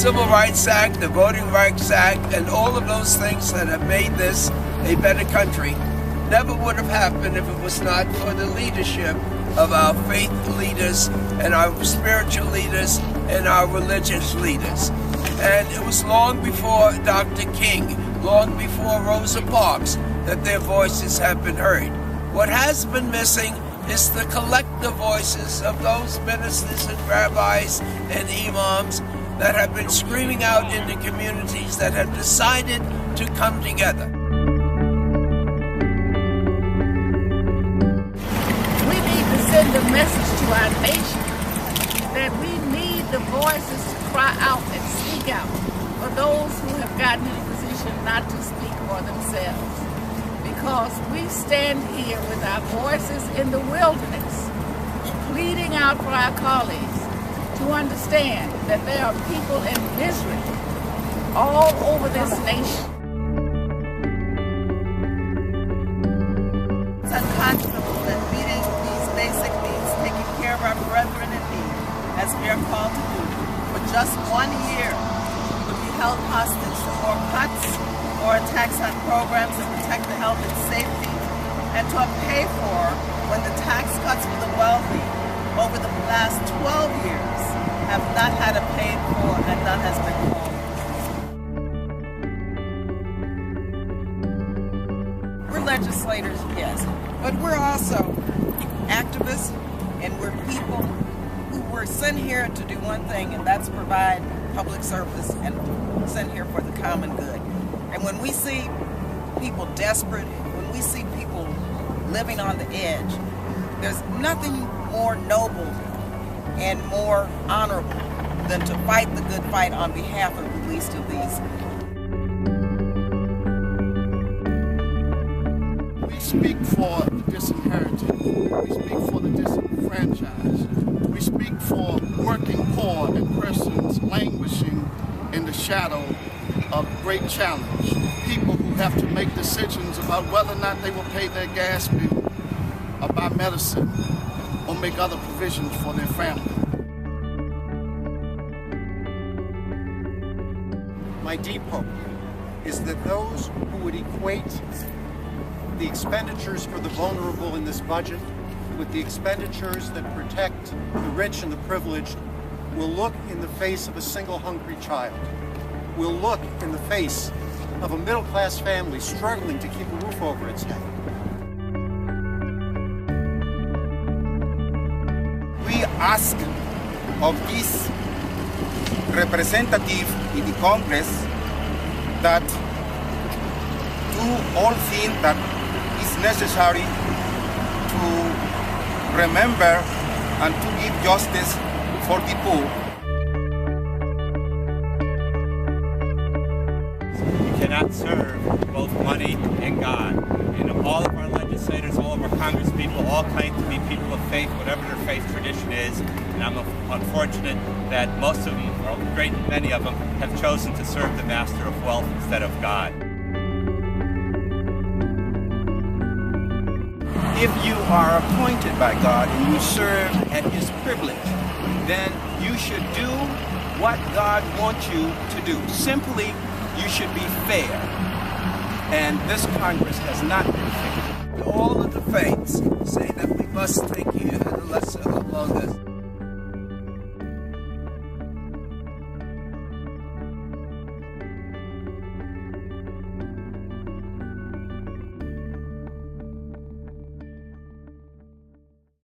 Civil Rights Act, the Voting Rights Act, and all of those things that have made this a better country never would have happened if it was not for the leadership of our faith leaders and our spiritual leaders and our religious leaders. And it was long before Dr. King, long before Rosa Parks, that their voices have been heard. What has been missing is the collective voices of those ministers and rabbis and imams that have been screaming out in the communities that have decided to come together. We need to send a message to our nation that we need the voices to cry out and speak out for those who have gotten in a position not to speak for themselves. Because we stand here with our voices in the wilderness, pleading out for our colleagues to understand that there are people in misery all over this nation. It's unconscionable that meeting these basic needs, taking care of our brethren in need, as we are called to do, for just 1 year, would be held hostage to more cuts or attacks on programs that protect the health and safety, and to pay for when the tax cuts for the wealthy over the last 12 years have not had a paid for and none has been called. We're legislators, yes, but we're also activists, and we're people who were sent here to do one thing, and that's provide public service and sent here for the common good. And when we see people desperate, when we see people living on the edge, there's nothing more noble and more honorable than to fight the good fight on behalf of the least of these. We speak for the disinherited. We speak for the disenfranchised. We speak for working poor and persons languishing in the shadow of great challenge. People who have to make decisions about whether or not they will pay their gas bill or buy medicine or make other provisions for their family. My deep hope is that those who would equate the expenditures for the vulnerable in this budget with the expenditures that protect the rich and the privileged will look in the face of a single hungry child, will look in the face of a middle-class family struggling to keep a roof over its head. We ask of this representative in the Congress that do all things that is necessary to remember and to give justice for the poor. You cannot serve both money and God. And all of our legislators, all of our congresspeople all claim to be people of faith, whatever their faith tradition is. And I'm unfortunate that most of them, or many of them, have chosen to serve the master of wealth instead of God. If you are appointed by God and you serve at His privilege, then you should do what God wants you to do. Simply, you should be fair. And this Congress has not been fair. All of the faiths say that we must take care of the lesser among us.